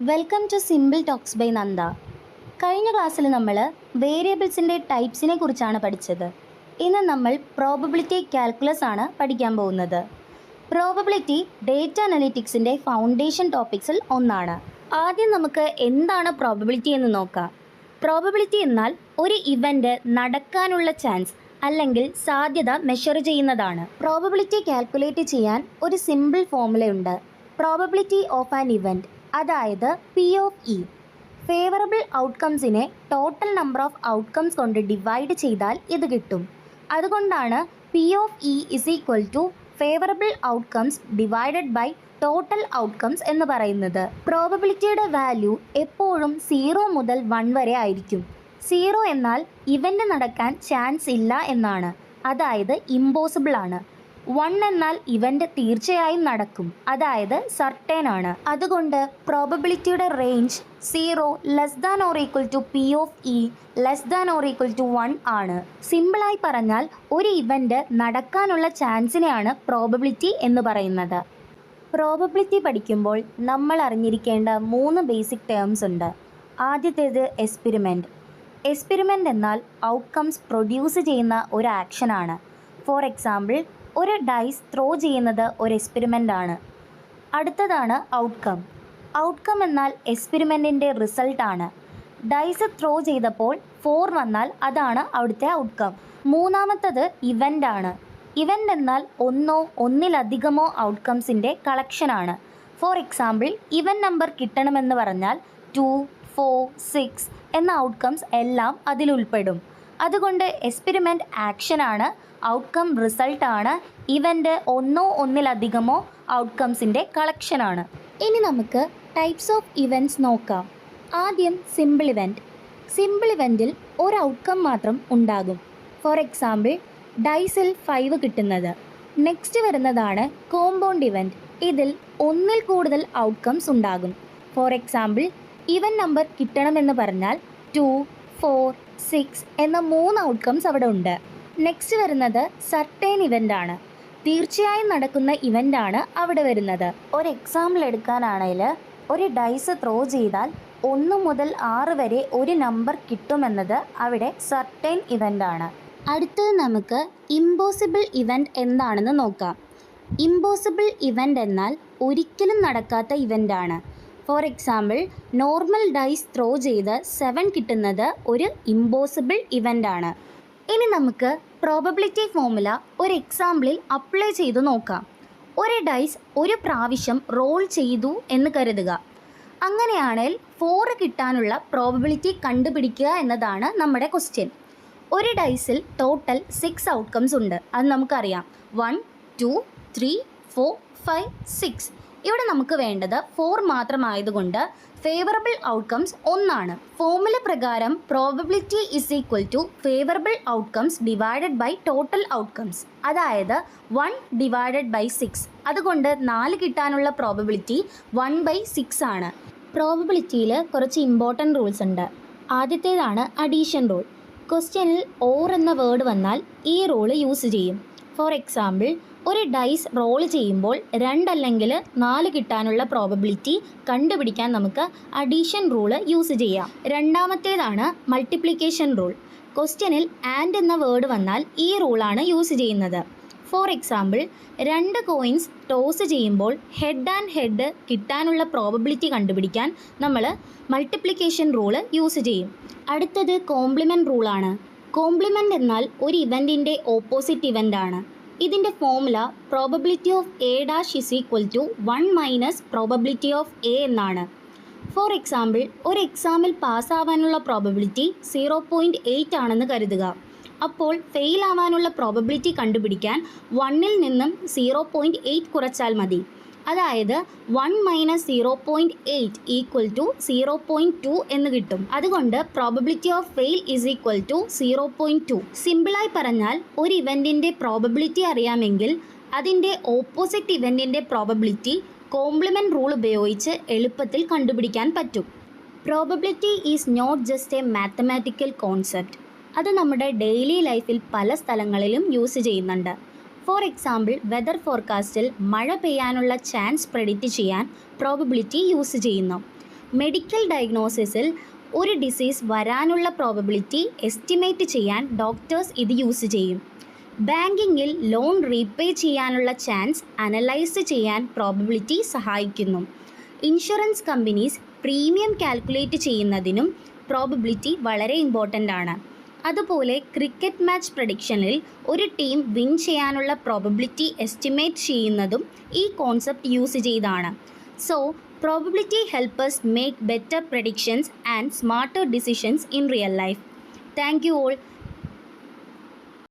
Welcome to simple talks by Nanda. കഴിഞ്ഞ ക്ലാസ്സിൽ നമ്മൾ വേരിയബിൾസിൻ്റെ ടൈപ്സിനെ കുറിച്ചാണ് പഠിച്ചത്. ഇന്ന് നമ്മൾ പ്രോബബിലിറ്റി കാൽക്കുലസ് ആണ് പഠിക്കാൻ പോകുന്നത്. പ്രോബബിലിറ്റി ഡേറ്റ അനലിറ്റിക്സിൻ്റെ ഫൗണ്ടേഷൻ ടോപ്പിക്സിൽ ഒന്നാണ്. ആദ്യം നമുക്ക് എന്താണ് പ്രോബബിലിറ്റി എന്ന് നോക്കാം. പ്രോബബിലിറ്റി എന്നാൽ ഒരു ഇവൻ്റ് നടക്കാനുള്ള ചാൻസ് അല്ലെങ്കിൽ സാധ്യത മെഷർ ചെയ്യുന്നതാണ്. പ്രോബബിലിറ്റി കാൽക്കുലേറ്റ് ചെയ്യാൻ ഒരു സിമ്പിൾ ഫോർമുലയുണ്ട്. പ്രോബബിലിറ്റി ഓഫ് ആൻ ഇവൻറ്റ്, അതായത് പി ഓഫ് ഇ. ഫേവറബിൾ ഔട്ട്കംസിനെ ടോട്ടൽ നമ്പർ ഓഫ് ഔട്ട്കംസ് കൊണ്ട് ഡിവൈഡ് ചെയ്താൽ ഇത് കിട്ടും. അതുകൊണ്ടാണ് P of E is equal to favourable outcomes divided by total outcomes എന്ന് പറയുന്നത്. പ്രോബബിലിറ്റിയുടെ വാല്യൂ എപ്പോഴും 0 മുതൽ 1 വരെ ആയിരിക്കും. 0 എന്നാൽ ഇവൻ്റ് നടക്കാൻ ചാൻസ് ഇല്ല എന്നാണ്, അതായത് ഇമ്പോസിബിൾ ആണ്. 1 എന്നാൽ ഇവൻ്റ് തീർച്ചയായും നടക്കും, അതായത് സർട്ടേൺ ആണ്. അതുകൊണ്ട് പ്രോബബിലിറ്റിയുടെ range 0 less than or equal to P of E less than or equal to 1 ആണ്. സിമ്പിളായി പറഞ്ഞാൽ ഒരു ഇവൻ്റ് നടക്കാനുള്ള ചാൻസിനെയാണ് പ്രോബബിലിറ്റി എന്ന് പറയുന്നത്. പ്രോബബിലിറ്റി പഠിക്കുമ്പോൾ നമ്മൾ അറിഞ്ഞിരിക്കേണ്ട 3 ബേസിക് ടേംസ് ഉണ്ട്. ആദ്യത്തേത് എക്സ്പെരിമെൻറ്റ്. എക്സ്പെരിമെൻ്റ് എന്നാൽ ഔട്ട്കംസ് പ്രൊഡ്യൂസ് ചെയ്യുന്ന ഒരു ആക്ഷനാണ്. ഫോർ എക്സാമ്പിൾ, ഒരു ഡൈസ് ത്രോ ചെയ്യുന്നത് ഒരു എക്സ്പെരിമെൻ്റ് ആണ്. അടുത്തതാണ് ഔട്ട്കം. ഔട്ട്കം എന്നാൽ എക്സ്പെരിമെൻറ്റിൻ്റെ റിസൾട്ടാണ്. ഡൈസ് ത്രോ ചെയ്തപ്പോൾ 4 വന്നാൽ അതാണ് അവിടുത്തെ ഔട്ട്കം. മൂന്നാമത്തത് ഇവൻ്റ് ആണ്. ഇവൻ്റ് എന്നാൽ ഒന്നോ ഒന്നിലധികമോ ഔട്ട്കംസിൻ്റെ കളക്ഷനാണ്. ഫോർ എക്സാമ്പിൾ, ഇവൻ്റ് നമ്പർ കിട്ടണമെന്ന് പറഞ്ഞാൽ 2, 4, 6 എന്ന ഔട്ട്കംസ് എല്ലാം അതിലുൾപ്പെടും. അതുകൊണ്ട് എക്സ്പെരിമെൻറ്റ് ആക്ഷനാണ്, ഔട്ട്കം റിസൾട്ടാണ്, ഇവൻ്റ് ഒന്നോ ഒന്നിലധികമോ ഔട്ട്കംസിൻ്റെ കളക്ഷനാണ്. ഇനി നമുക്ക് ടൈപ്സ് ഓഫ് ഇവൻറ്റ്സ് നോക്കാം. ആദ്യം സിമ്പിൾ ഇവൻറ്റ്. സിമ്പിൾ ഇവൻറ്റിൽ ഒരു ഔട്ട്കം മാത്രം ഉണ്ടാകും. ഫോർ എക്സാമ്പിൾ, ഡൈസിൽ 5 കിട്ടുന്നത്. നെക്സ്റ്റ് വരുന്നതാണ് കോമ്പൗണ്ട് ഇവൻറ്റ്. ഇതിൽ ഒന്നിൽ കൂടുതൽ ഔട്ട്കംസ് ഉണ്ടാകും. ഫോർ എക്സാമ്പിൾ, ഇവൻ നമ്പർ കിട്ടണമെന്ന് പറഞ്ഞാൽ 2, 4, 6 എന്ന 3 ഔട്ട്കംസ് അവിടെ ഉണ്ട്. നെക്സ്റ്റ് വരുന്നത് സർട്ടേൺ ഇവൻ്റ് ആണ്. തീർച്ചയായും നടക്കുന്ന ഇവൻ്റ് ആണ് അവിടെ വരുന്നത്. ഒരു എക്സാമ്പിൾ എടുക്കാനാണെങ്കിൽ, ഒരു ഡൈസ് ത്രോ ചെയ്താൽ 1 മുതൽ 6 വരെ ഒരു നമ്പർ കിട്ടുമെന്നത് അവിടെ സർട്ടേൺ ഇവൻ്റ് ആണ്. അടുത്തത് നമുക്ക് ഇമ്പോസിബിൾ ഇവൻ്റ് എന്താണെന്ന് നോക്കാം. ഇമ്പോസിബിൾ ഇവൻ്റ് എന്നാൽ ഒരിക്കലും നടക്കാത്ത ഇവൻ്റ് ആണ്. For example, normal dice throw ചെയ്ത് 7 കിട്ടുന്നത് ഒരു ഇമ്പോസിബിൾ ഇവൻ്റ് ആണ്. ഇനി നമുക്ക് പ്രോബബിലിറ്റി ഫോർമുല ഒരു എക്സാമ്പിളിൽ അപ്ലൈ ചെയ്തു നോക്കാം. ഒരു ഡൈസ് ഒരു പ്രാവശ്യം റോൾ ചെയ്തു എന്ന് കരുതുക. അങ്ങനെയാണെങ്കിൽ 4 കിട്ടാനുള്ള പ്രോബബിലിറ്റി കണ്ടുപിടിക്കുക എന്നതാണ് നമ്മുടെ ക്വസ്റ്റ്യൻ. ഒരു ഡൈസിൽ ടോട്ടൽ 6 ഔട്ട്കംസ് ഉണ്ട്. അത് നമുക്കറിയാം. 1, 2, 3, 4, 5, 6. ഇവിടെ നമുക്ക് വേണ്ടത് 4 മാത്രമായതുകൊണ്ട് ഫേവറബിൾ ഔട്ട്കംസ് 1 ആണ്. ഫോർമുല പ്രകാരം probability is equal to favourable outcomes divided by total outcomes, അതായത് 1 ഡിവൈഡഡ് ബൈ 6. അതുകൊണ്ട് 4 കിട്ടാനുള്ള പ്രോബബിലിറ്റി 1/6 ആണ്. പ്രോബബിലിറ്റിയിൽ കുറച്ച് ഇമ്പോർട്ടൻറ്റ് റൂൾസ് ഉണ്ട്. ആദ്യത്തേതാണ് അഡീഷൻ റൂൾ. ക്വസ്റ്റ്യനിൽ ഓർ എന്ന വേർഡ് വന്നാൽ ഈ റൂള് യൂസ് ചെയ്യും. ഫോർ എക്സാമ്പിൾ, ഒരു ഡൈസ് റോൾ ചെയ്യുമ്പോൾ 2 അല്ലെങ്കിൽ 4 കിട്ടാനുള്ള പ്രോബബിലിറ്റി കണ്ടുപിടിക്കാൻ നമുക്ക് അഡീഷൻ റൂള് യൂസ് ചെയ്യാം. രണ്ടാമത്തേതാണ് മൾട്ടിപ്ലിക്കേഷൻ റൂൾ. ക്വസ്റ്റ്യനിൽ ആൻഡ് എന്ന വേർഡ് വന്നാൽ ഈ റൂളാണ് യൂസ് ചെയ്യുന്നത്. ഫോർ എക്സാമ്പിൾ, 2 കോയിൻസ് ടോസ് ചെയ്യുമ്പോൾ ഹെഡ് ആൻഡ് ഹെഡ് കിട്ടാനുള്ള പ്രോബബിലിറ്റി കണ്ടുപിടിക്കാൻ നമ്മൾ മൾട്ടിപ്ലിക്കേഷൻ റൂള് യൂസ് ചെയ്യും. അടുത്തത് കോംപ്ലിമെൻറ്റ് റൂളാണ്. കോംപ്ലിമെൻറ്റ് എന്നാൽ ഒരു ഇവൻറ്റിൻ്റെ ഓപ്പോസിറ്റ് ഇവൻ്റ് ആണ്. ഇതിൻ്റെ formula probability of A dash is equal to 1 minus probability of A എന്നാണ്. ഫോർ എക്സാമ്പിൾ, ഒരു എക്സാമിൽ പാസ്സാവാനുള്ള പ്രോബബിലിറ്റി 0.8 ആണെന്ന് കരുതുക. അപ്പോൾ ഫെയിൽ ആവാനുള്ള പ്രോബബിലിറ്റി കണ്ടുപിടിക്കാൻ 1-ൽ നിന്നും 0.8 കുറച്ചാൽ മതി. അതായത് 1 മൈനസ് 0.8 ഈക്വൽ ടു 0.2 എന്ന് കിട്ടും. അതുകൊണ്ട് probability of fail is equal to 0.2. സിമ്പിളായി പറഞ്ഞാൽ, ഒരു ഇവൻറ്റിൻ്റെ പ്രോബബിലിറ്റി അറിയാമെങ്കിൽ അതിൻ്റെ ഓപ്പോസിറ്റ് ഇവൻറ്റിൻ്റെ പ്രോബബിലിറ്റി കോംപ്ലിമെൻറ്റ് റൂൾ ഉപയോഗിച്ച് എളുപ്പത്തിൽ കണ്ടുപിടിക്കാൻ പറ്റും. Probability is not just a mathematical concept. അത് നമ്മുടെ ഡെയിലി ലൈഫിൽ പല സ്ഥലങ്ങളിലും യൂസ് ചെയ്യുന്നുണ്ട്. ഫോർ എക്സാമ്പിൾ, വെതർ ഫോർകാസ്റ്റിൽ മഴ പെയ്യാനുള്ള ചാൻസ് പ്രെഡിക്റ്റ് ചെയ്യാൻ പ്രോബബിലിറ്റി യൂസ് ചെയ്യുന്നു. മെഡിക്കൽ ഡയഗ്നോസിസിൽ ഒരു ഡിസീസ് വരാനുള്ള പ്രോബബിലിറ്റി എസ്റ്റിമേറ്റ് ചെയ്യാൻ ഡോക്ടേഴ്സ് ഇത് യൂസ് ചെയ്യും. ബാങ്കിങ്ങിൽ ലോൺ റീപേ ചെയ്യാനുള്ള ചാൻസ് അനലൈസ് ചെയ്യാൻ പ്രോബബിലിറ്റി സഹായിക്കുന്നു. ഇൻഷുറൻസ് കമ്പനീസ് പ്രീമിയം കാൽക്കുലേറ്റ് ചെയ്യുന്നതിനും പ്രോബബിലിറ്റി വളരെ ഇമ്പോർട്ടൻ്റ് ആണ്. അതുപോലെ ക്രിക്കറ്റ് മാച്ച് പ്രഡിക്ഷനിൽ ഒരു ടീം വിൻ ചെയ്യാനുള്ള പ്രോബബിലിറ്റി എസ്റ്റിമേറ്റ് ചെയ്യുന്നതും ഈ കോൺസെപ്റ്റ് യൂസ് ചെയ്താണ്. So probability help us make better predictions and smarter decisions in real life. Thank you all.